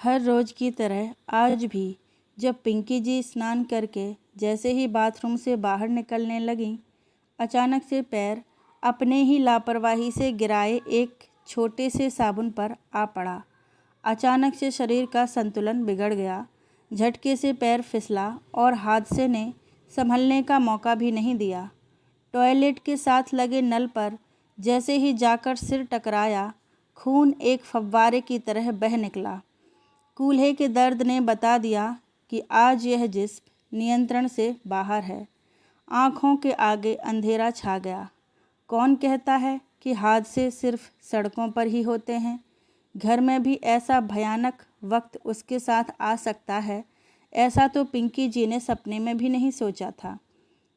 हर रोज़ की तरह आज भी जब पिंकी जी स्नान करके जैसे ही बाथरूम से बाहर निकलने लगीं, अचानक से पैर अपने ही लापरवाही से गिराए एक छोटे से साबुन पर आ पड़ा। अचानक से शरीर का संतुलन बिगड़ गया। झटके से पैर फिसला और हादसे ने संभलने का मौका भी नहीं दिया। टॉयलेट के साथ लगे नल पर जैसे ही जाकर सिर टकराया, खून एक फव्वारे की तरह बह निकला। कूल्हे के दर्द ने बता दिया कि आज यह जिस्म नियंत्रण से बाहर है। आँखों के आगे अंधेरा छा गया। कौन कहता है कि हादसे सिर्फ सड़कों पर ही होते हैं? घर में भी ऐसा भयानक वक्त उसके साथ आ सकता है, ऐसा तो पिंकी जी ने सपने में भी नहीं सोचा था।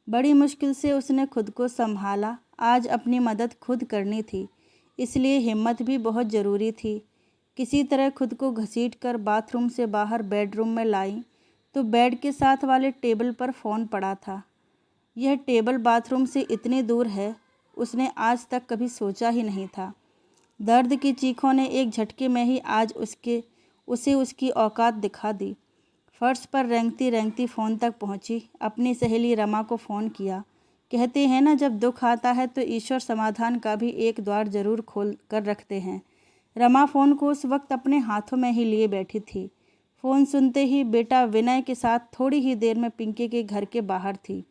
बड़ी मुश्किल से उसने खुद को संभाला। आज अपनी मदद खुद करनी थी, इसलिए हिम्मत भी बहुत ज़रूरी थी। किसी तरह खुद को घसीट कर बाथरूम से बाहर बेडरूम में लाई तो बेड के साथ वाले टेबल पर फ़ोन पड़ा था। यह टेबल बाथरूम से इतनी दूर है, उसने आज तक कभी सोचा ही नहीं था। दर्द की चीखों ने एक झटके में ही आज उसे उसकी औकात दिखा दी। फर्श पर रेंगती रेंगती फ़ोन तक पहुंची। अपनी सहेली रमा को फ़ोन किया। कहते हैं ना, जब दुख आता है तो ईश्वर समाधान का भी एक द्वार ज़रूर खोल कर रखते हैं। रमा फ़ोन को उस वक्त अपने हाथों में ही लिए बैठी थी। फ़ोन सुनते ही बेटा विनय के साथ थोड़ी ही देर में पिंकी के घर के बाहर थी।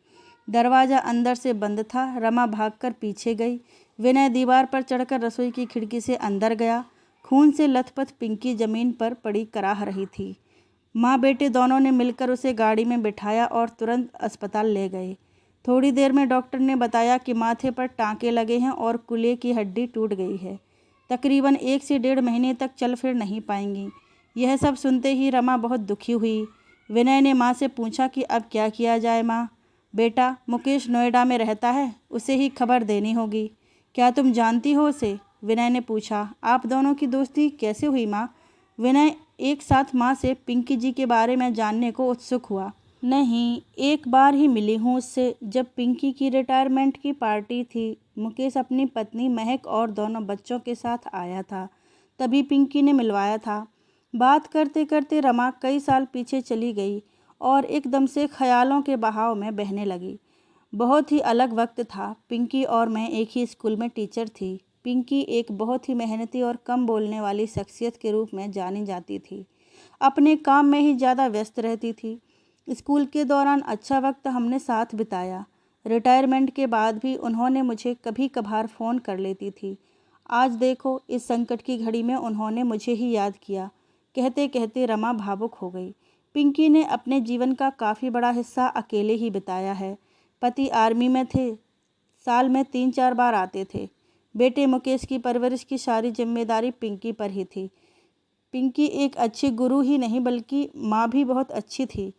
दरवाज़ा अंदर से बंद था। रमा भागकर पीछे गई। विनय दीवार पर चढ़कर रसोई की खिड़की से अंदर गया। खून से लथपथ पिंकी ज़मीन पर पड़ी कराह रही थी। माँ बेटे दोनों ने मिलकर उसे गाड़ी में बिठाया और तुरंत अस्पताल ले गए। थोड़ी देर में डॉक्टर ने बताया कि माथे पर टाँके लगे हैं और कूल्हे की हड्डी टूट गई है। तकरीबन 1 से 1.5 महीने तक चल फिर नहीं पाएंगी। यह सब सुनते ही रमा बहुत दुखी हुई। विनय ने माँ से पूछा कि अब क्या किया जाए माँ? बेटा, मुकेश नोएडा में रहता है, उसे ही खबर देनी होगी। क्या तुम जानती हो उसे? विनय ने पूछा। आप दोनों की दोस्ती कैसे हुई माँ? विनय एक साथ माँ से पिंकी जी के बारे में जानने को उत्सुक हुआ। नहीं, एक बार ही मिली हूँ उससे, जब पिंकी की रिटायरमेंट की पार्टी थी। मुकेश अपनी पत्नी महक और दोनों बच्चों के साथ आया था, तभी पिंकी ने मिलवाया था। बात करते करते रमा कई साल पीछे चली गई और एकदम से ख्यालों के बहाव में बहने लगी। बहुत ही अलग वक्त था। पिंकी और मैं एक ही स्कूल में टीचर थी। पिंकी एक बहुत ही मेहनती और कम बोलने वाली शख्सियत के रूप में जानी जाती थी। अपने काम में ही ज़्यादा व्यस्त रहती थी। स्कूल के दौरान अच्छा वक्त हमने साथ बिताया। रिटायरमेंट के बाद भी उन्होंने मुझे कभी कभार फ़ोन कर लेती थी। आज देखो, इस संकट की घड़ी में उन्होंने मुझे ही याद किया। कहते कहते रमा भावुक हो गई। पिंकी ने अपने जीवन का काफ़ी बड़ा हिस्सा अकेले ही बिताया है। पति आर्मी में थे, साल में 3-4 बार आते थे। बेटे मुकेश की परवरिश की सारी जिम्मेदारी पिंकी पर ही थी। पिंकी एक अच्छी गुरु ही नहीं बल्कि माँ भी बहुत अच्छी थी।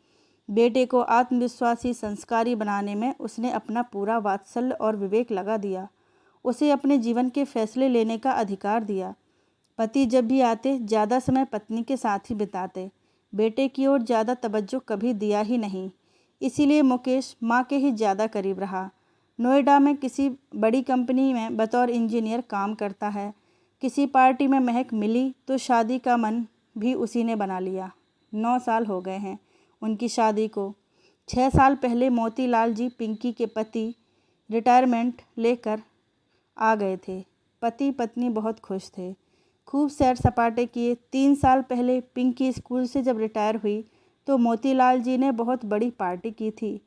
बेटे को आत्मविश्वासी संस्कारी बनाने में उसने अपना पूरा वात्सल्य और विवेक लगा दिया। उसे अपने जीवन के फैसले लेने का अधिकार दिया। पति जब भी आते ज़्यादा समय पत्नी के साथ ही बिताते। बेटे की ओर ज़्यादा तवज्जो कभी दिया ही नहीं। इसीलिए मुकेश माँ के ही ज़्यादा करीब रहा। नोएडा में किसी बड़ी कंपनी में बतौर इंजीनियर काम करता है। किसी पार्टी में महक मिली तो शादी का मन भी उसी ने बना लिया। 9 साल हो गए हैं उनकी शादी को। 6 साल पहले मोतीलाल जी पिंकी के पति रिटायरमेंट लेकर आ गए थे। पति पत्नी बहुत खुश थे, खूब सैर सपाटे किए। 3 साल पहले पिंकी स्कूल से जब रिटायर हुई तो मोतीलाल जी ने बहुत बड़ी पार्टी की थी।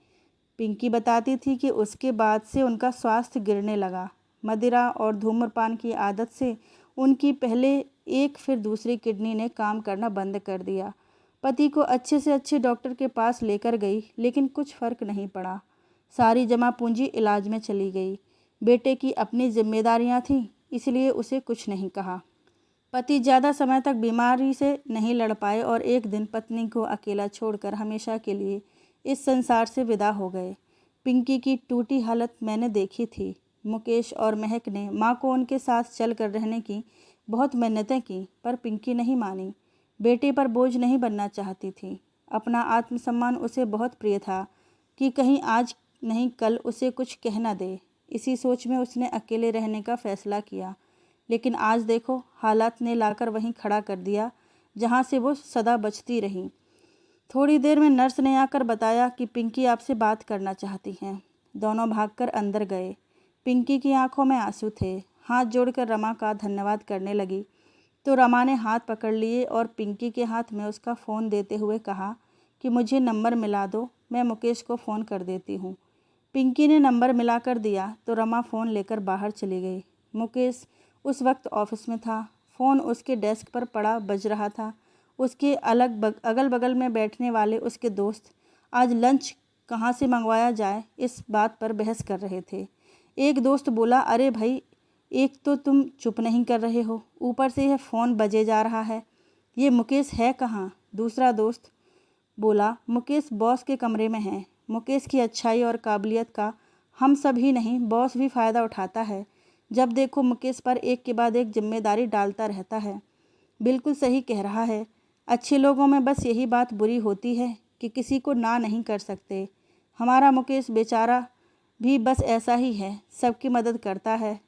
पिंकी बताती थी कि उसके बाद से उनका स्वास्थ्य गिरने लगा। मदिरा और धूम्रपान की आदत से उनकी पहले एक फिर दूसरी किडनी ने काम करना बंद कर दिया। पति को अच्छे से अच्छे डॉक्टर के पास लेकर गई, लेकिन कुछ फ़र्क नहीं पड़ा। सारी जमा पूंजी इलाज में चली गई। बेटे की अपनी जिम्मेदारियां थीं, इसलिए उसे कुछ नहीं कहा। पति ज़्यादा समय तक बीमारी से नहीं लड़ पाए और एक दिन पत्नी को अकेला छोड़कर हमेशा के लिए इस संसार से विदा हो गए। पिंकी की टूटी हालत मैंने देखी थी। मुकेश और महक ने माँ को उनके साथ चल कर रहने की बहुत मिन्नतें की, पर पिंकी नहीं मानी। बेटे पर बोझ नहीं बनना चाहती थी। अपना आत्मसम्मान उसे बहुत प्रिय था कि कहीं आज नहीं कल उसे कुछ कह न दे। इसी सोच में उसने अकेले रहने का फैसला किया। लेकिन आज देखो, हालात ने लाकर वहीं खड़ा कर दिया। जहाँ से वो सदा बचती रही। थोड़ी देर में नर्स ने आकर बताया कि पिंकी आपसे बात करना चाहती हैं। दोनों भागकर अंदर गए। पिंकी की आंखों में आंसू थे। हाथ जोड़कर रमा का धन्यवाद करने लगी तो रमा ने हाथ पकड़ लिए और पिंकी के हाथ में उसका फ़ोन देते हुए कहा कि मुझे नंबर मिला दो, मैं मुकेश को फ़ोन कर देती हूँ। पिंकी ने नंबर मिलाकर दिया तो रमा फ़ोन लेकर बाहर चली गई। मुकेश उस वक्त ऑफिस में था। फ़ोन उसके डेस्क पर पड़ा बज रहा था। उसके अगल बगल में बैठने वाले उसके दोस्त आज लंच कहाँ से मंगवाया जाए इस बात पर बहस कर रहे थे। एक दोस्त बोला, अरे भाई, एक तो तुम चुप नहीं कर रहे हो, ऊपर से यह फ़ोन बजे जा रहा है, ये मुकेश है कहाँ? दूसरा दोस्त बोला, मुकेश बॉस के कमरे में है। मुकेश की अच्छाई और काबिलियत का हम सब ही नहीं, बॉस भी फ़ायदा उठाता है। जब देखो मुकेश पर एक के बाद एक जिम्मेदारी डालता रहता है। बिल्कुल सही कह रहा है। अच्छे लोगों में बस यही बात बुरी होती है कि किसी को ना नहीं कर सकते। हमारा मुकेश बेचारा भी बस ऐसा ही है, सबकी मदद करता है।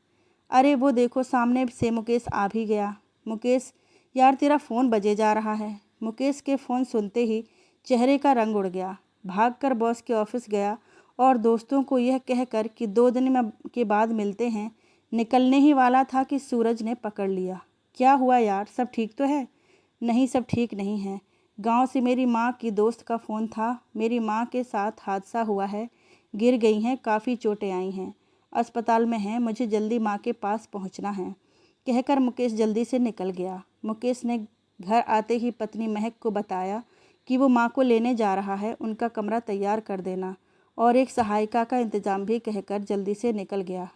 अरे वो देखो, सामने से मुकेश आ भी गया। मुकेश, यार तेरा फ़ोन बजे जा रहा है। मुकेश के फ़ोन सुनते ही चेहरे का रंग उड़ गया। भागकर बॉस के ऑफिस गया और दोस्तों को यह कहकर कि 2 दिन के बाद मिलते हैं, निकलने ही वाला था कि सूरज ने पकड़ लिया। क्या हुआ यार, सब ठीक तो है? नहीं, सब ठीक नहीं है। गांव से मेरी माँ की दोस्त का फ़ोन था। मेरी माँ के साथ हादसा हुआ है, गिर गई हैं, काफ़ी चोटें आई हैं, अस्पताल में हैं, मुझे जल्दी माँ के पास पहुँचना है, कहकर मुकेश जल्दी से निकल गया। मुकेश ने घर आते ही पत्नी महक को बताया कि वो माँ को लेने जा रहा है, उनका कमरा तैयार कर देना और एक सहायिका का इंतज़ाम भी कहकर जल्दी से निकल गया।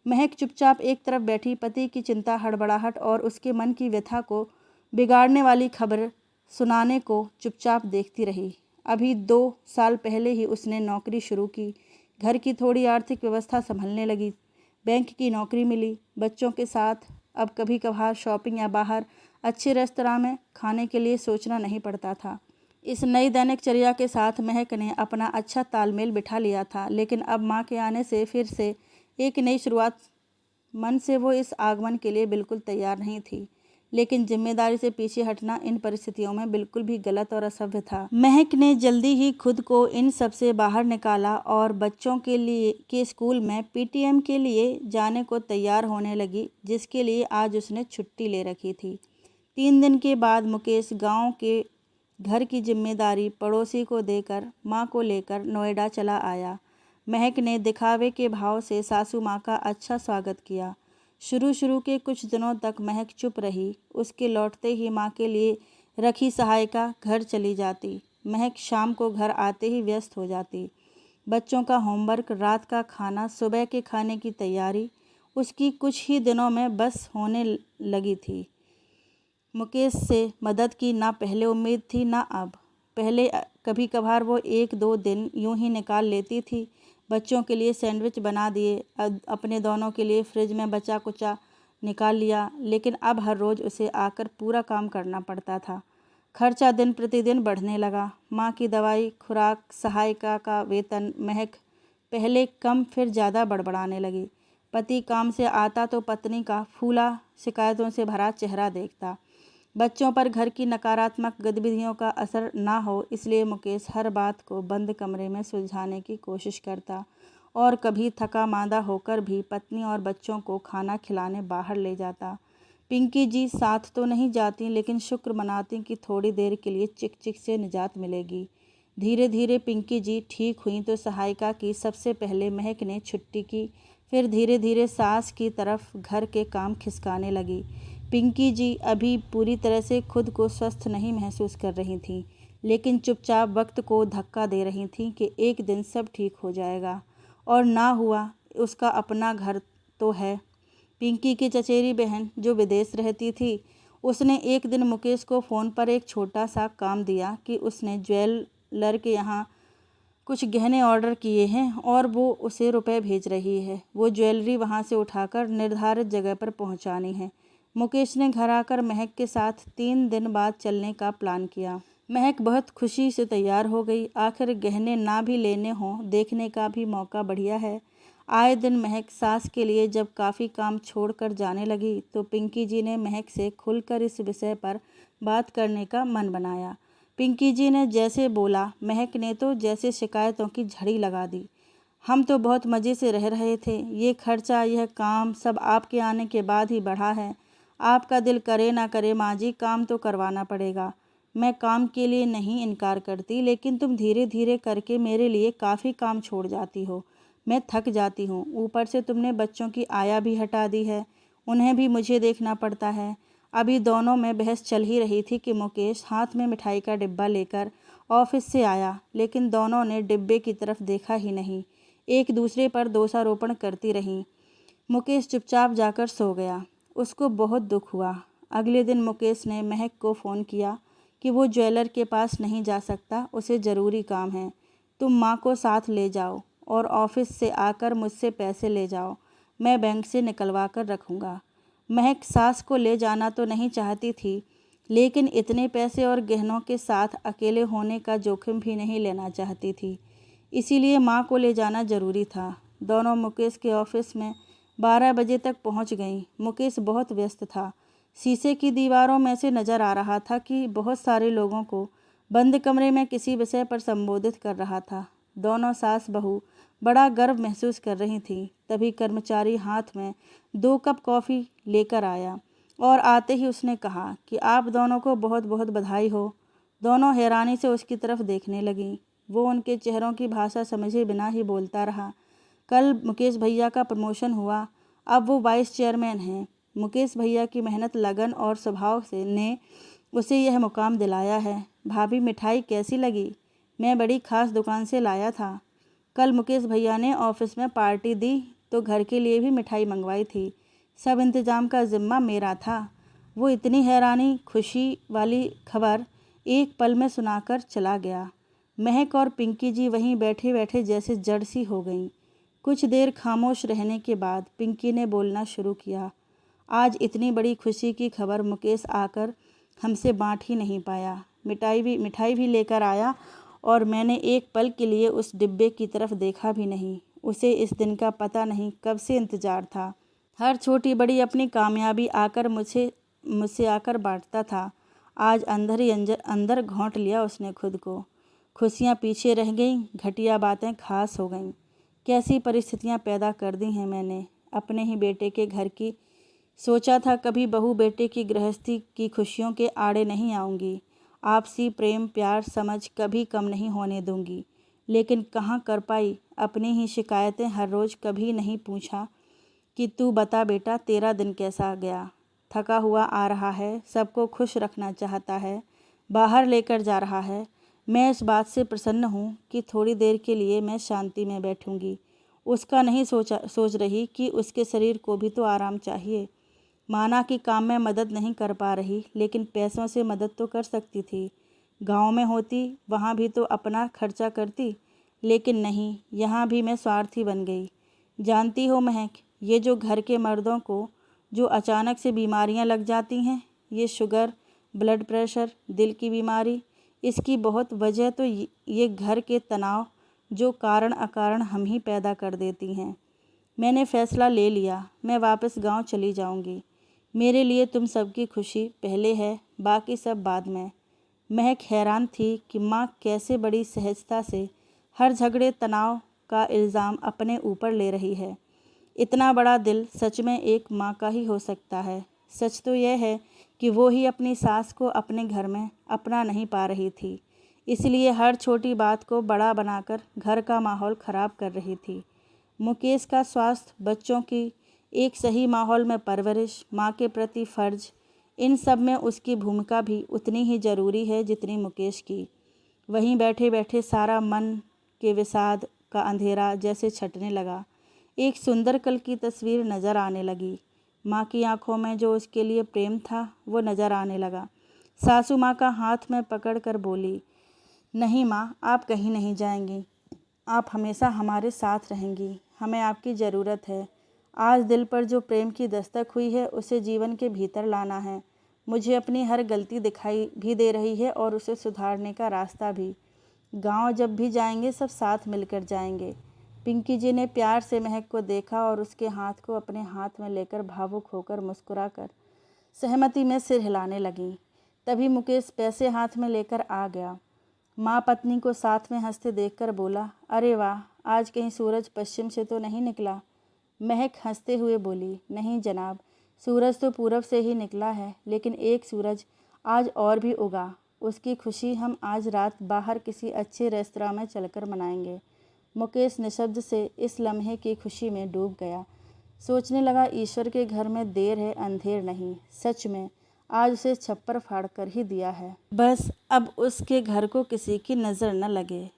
महक चुपचाप एक तरफ बैठी पति की चिंता, हड़बड़ाहट और उसके मन की व्यथा को बिगाड़ने वाली खबर सुनाने को चुपचाप देखती रही। अभी 2 साल पहले ही उसने नौकरी शुरू की, घर की थोड़ी आर्थिक व्यवस्था संभलने लगी, बैंक की नौकरी मिली, बच्चों के साथ अब कभी कभार शॉपिंग या बाहर अच्छे रेस्तरां में खाने के लिए सोचना नहीं पड़ता था। इस नई दैनिकचर्या के साथ महक ने अपना अच्छा तालमेल बिठा लिया था, लेकिन अब माँ के आने से फिर से एक नई शुरुआत। मन से वो इस आगमन के लिए बिल्कुल तैयार नहीं थी, लेकिन जिम्मेदारी से पीछे हटना इन परिस्थितियों में बिल्कुल भी गलत और असभ्य था। महक ने जल्दी ही खुद को इन सब से बाहर निकाला और बच्चों के स्कूल में पीटीएम के लिए जाने को तैयार होने लगी, जिसके लिए आज उसने छुट्टी ले रखी थी। 3 दिन के बाद मुकेश गांव के घर की जिम्मेदारी पड़ोसी को देकर माँ को लेकर नोएडा चला आया। महक ने दिखावे के भाव से सासू माँ का अच्छा स्वागत किया। शुरू के कुछ दिनों तक महक चुप रही। उसके लौटते ही माँ के लिए रखी सहायिका घर चली जाती। महक शाम को घर आते ही व्यस्त हो जाती। बच्चों का होमवर्क, रात का खाना, सुबह के खाने की तैयारी उसकी कुछ ही दिनों में बस होने लगी थी। मुकेश से मदद की ना पहले उम्मीद थी ना अब। पहले कभी कभार वो 1-2 दिन यूं ही निकाल लेती थी। बच्चों के लिए सैंडविच बना दिए, अपने दोनों के लिए फ्रिज में बचा कुचा निकाल लिया, लेकिन अब हर रोज़ उसे आकर पूरा काम करना पड़ता था। खर्चा दिन प्रतिदिन बढ़ने लगा। माँ की दवाई, खुराक, सहायिका का वेतन। महक पहले कम फिर ज़्यादा बड़बड़ाने लगी। पति काम से आता तो पत्नी का फूला शिकायतों से भरा चेहरा देखता। बच्चों पर घर की नकारात्मक गतिविधियों का असर ना हो, इसलिए मुकेश हर बात को बंद कमरे में सुलझाने की कोशिश करता और कभी थका मांदा होकर भी पत्नी और बच्चों को खाना खिलाने बाहर ले जाता। पिंकी जी साथ तो नहीं जाती, लेकिन शुक्र मनाती कि थोड़ी देर के लिए चिक चिक से निजात मिलेगी। धीरे धीरे पिंकी जी ठीक हुई तो सहायिका की सबसे पहले महक ने छुट्टी की, फिर धीरे धीरे सास की तरफ घर के काम खिसकाने लगी। पिंकी जी अभी पूरी तरह से खुद को स्वस्थ नहीं महसूस कर रही थीं, लेकिन चुपचाप वक्त को धक्का दे रही थीं कि एक दिन सब ठीक हो जाएगा। और ना हुआ, उसका अपना घर तो है। पिंकी की चचेरी बहन जो विदेश रहती थी, उसने एक दिन मुकेश को फ़ोन पर एक छोटा सा काम दिया कि उसने ज्वेलर के यहाँ कुछ गहने ऑर्डर किए हैं और वो उसे रुपए भेज रही है। वो ज्वेलरी वहाँ से उठाकर निर्धारित जगह पर पहुँचानी है। मुकेश ने घर आकर महक के साथ 3 दिन बाद चलने का प्लान किया। महक बहुत खुशी से तैयार हो गई। आखिर गहने ना भी लेने हों, देखने का भी मौका बढ़िया है। आए दिन महक सास के लिए जब काफ़ी काम छोड़कर जाने लगी तो पिंकी जी ने महक से खुलकर इस विषय पर बात करने का मन बनाया। पिंकी जी ने जैसे बोला, महक ने तो जैसे शिकायतों की झड़ी लगा दी। हम तो बहुत मज़े से रह रहे थे, ये खर्चा, यह काम सब आपके आने के बाद ही बढ़ा है। आपका दिल करे ना करे माँ जी, काम तो करवाना पड़ेगा। मैं काम के लिए नहीं इनकार करती, लेकिन तुम धीरे धीरे करके मेरे लिए काफ़ी काम छोड़ जाती हो। मैं थक जाती हूँ। ऊपर से तुमने बच्चों की आया भी हटा दी है, उन्हें भी मुझे देखना पड़ता है। अभी दोनों में बहस चल ही रही थी कि मुकेश हाथ में मिठाई का डिब्बा लेकर ऑफिस से आया, लेकिन दोनों ने डिब्बे की तरफ देखा ही नहीं। एक दूसरे पर दोषारोपण करती रहीं। मुकेश चुपचाप जाकर सो गया। उसको बहुत दुख हुआ। अगले दिन मुकेश ने महक को फ़ोन किया कि वो ज्वेलर के पास नहीं जा सकता, उसे ज़रूरी काम है। तुम माँ को साथ ले जाओ और ऑफिस से आकर मुझसे पैसे ले जाओ, मैं बैंक से निकलवा कर रखूँगा। महक सास को ले जाना तो नहीं चाहती थी, लेकिन इतने पैसे और गहनों के साथ अकेले होने का जोखिम भी नहीं लेना चाहती थी, इसीलिए माँ को ले जाना ज़रूरी था। दोनों मुकेश के ऑफिस में 12 बजे तक पहुँच गईं। मुकेश बहुत व्यस्त था। शीशे की दीवारों में से नज़र आ रहा था कि बहुत सारे लोगों को बंद कमरे में किसी विषय पर संबोधित कर रहा था। दोनों सास बहू बड़ा गर्व महसूस कर रही थीं। तभी कर्मचारी हाथ में 2 कप कॉफ़ी लेकर आया और आते ही उसने कहा कि आप दोनों को बहुत बहुत बधाई हो। दोनों हैरानी से उसकी तरफ देखने लगीं। वो उनके चेहरों की भाषा समझे बिना ही बोलता रहा। कल मुकेश भैया का प्रमोशन हुआ, अब वो वाइस चेयरमैन हैं। मुकेश भैया की मेहनत, लगन और स्वभाव से ने उसे यह मुकाम दिलाया है। भाभी, मिठाई कैसी लगी? मैं बड़ी खास दुकान से लाया था। कल मुकेश भैया ने ऑफिस में पार्टी दी तो घर के लिए भी मिठाई मंगवाई थी। सब इंतज़ाम का जिम्मा मेरा था। वो इतनी हैरानी खुशी वाली खबर एक पल में सुनाकर चला गया। महक और पिंकी जी वहीं बैठे बैठे जैसे जड़ सी हो गईं। कुछ देर खामोश रहने के बाद पिंकी ने बोलना शुरू किया। आज इतनी बड़ी खुशी की खबर मुकेश आकर हमसे बांट ही नहीं पाया। मिठाई भी लेकर आया और मैंने एक पल के लिए उस डिब्बे की तरफ देखा भी नहीं। उसे इस दिन का पता नहीं कब से इंतज़ार था। हर छोटी बड़ी अपनी कामयाबी आकर मुझसे आकर बांटता था। आज अंदर ही अंदर घोंट लिया उसने खुद को। खुशियाँ पीछे रह गईं, घटिया बातें खास हो गईं। कैसी परिस्थितियाँ पैदा कर दी हैं मैंने अपने ही बेटे के घर की। सोचा था कभी बहू बेटे की गृहस्थी की खुशियों के आड़े नहीं आऊँगी। आपसी प्रेम प्यार समझ कभी कम नहीं होने दूंगी, लेकिन कहाँ कर पाई। अपनी ही शिकायतें हर रोज़। कभी नहीं पूछा कि तू बता बेटा, तेरा दिन कैसा गया। थका हुआ आ रहा है, सबको खुश रखना चाहता है, बाहर लेकर जा रहा है। मैं इस बात से प्रसन्न हूँ कि थोड़ी देर के लिए मैं शांति में बैठूंगी। उसका नहीं सोच रही कि उसके शरीर को भी तो आराम चाहिए। माना कि काम में मदद नहीं कर पा रही, लेकिन पैसों से मदद तो कर सकती थी। गांव में होती, वहाँ भी तो अपना खर्चा करती, लेकिन नहीं, यहाँ भी मैं स्वार्थी बन गई। जानती हो महक, ये जो घर के मर्दों को जो अचानक से बीमारियाँ लग जाती हैं, ये शुगर, ब्लड प्रेशर, दिल की बीमारी, इसकी बहुत वजह तो ये घर के तनाव जो कारण अकारण हम ही पैदा कर देती हैं। मैंने फैसला ले लिया, मैं वापस गांव चली जाऊंगी। मेरे लिए तुम सबकी खुशी पहले है, बाकी सब बाद में। महक हैरान थी कि माँ कैसे बड़ी सहजता से हर झगड़े तनाव का इल्ज़ाम अपने ऊपर ले रही है। इतना बड़ा दिल सच में एक माँ का ही हो सकता है। सच तो यह है कि वो ही अपनी सास को अपने घर में अपना नहीं पा रही थी, इसलिए हर छोटी बात को बड़ा बनाकर घर का माहौल ख़राब कर रही थी। मुकेश का स्वास्थ्य, बच्चों की एक सही माहौल में परवरिश, माँ के प्रति फ़र्ज, इन सब में उसकी भूमिका भी उतनी ही ज़रूरी है जितनी मुकेश की। वहीं बैठे बैठे सारा मन के विषाद का अंधेरा जैसे छटने लगा। एक सुंदर कल की तस्वीर नज़र आने लगी। माँ की आंखों में जो उसके लिए प्रेम था वो नज़र आने लगा। सासू माँ का हाथ में पकड़ कर बोली, नहीं माँ, आप कहीं नहीं जाएंगी, आप हमेशा हमारे साथ रहेंगी, हमें आपकी ज़रूरत है। आज दिल पर जो प्रेम की दस्तक हुई है उसे जीवन के भीतर लाना है। मुझे अपनी हर गलती दिखाई भी दे रही है और उसे सुधारने का रास्ता भी। गांव जब भी जाएंगे सब साथ मिलकर जाएंगे। पिंकी जी ने प्यार से महक को देखा और उसके हाथ को अपने हाथ में लेकर भावुक होकर मुस्कुराकर सहमति में सिर हिलाने लगीं। तभी मुकेश पैसे हाथ में लेकर आ गया। माँ पत्नी को साथ में हंसते देखकर बोला, अरे वाह, आज कहीं सूरज पश्चिम से तो नहीं निकला? महक हंसते हुए बोली, नहीं जनाब, सूरज तो पूरब से ही निकला है, लेकिन एक सूरज आज और भी उगा। उसकी खुशी हम आज रात बाहर किसी अच्छे रेस्तरां में चलकर मनाएंगे। मुकेश निशब्द से इस लम्हे की खुशी में डूब गया। सोचने लगा, ईश्वर के घर में देर है अंधेर नहीं। सच में आज उसे छप्पर फाड़ कर ही दिया है, बस अब उसके घर को किसी की नज़र न लगे।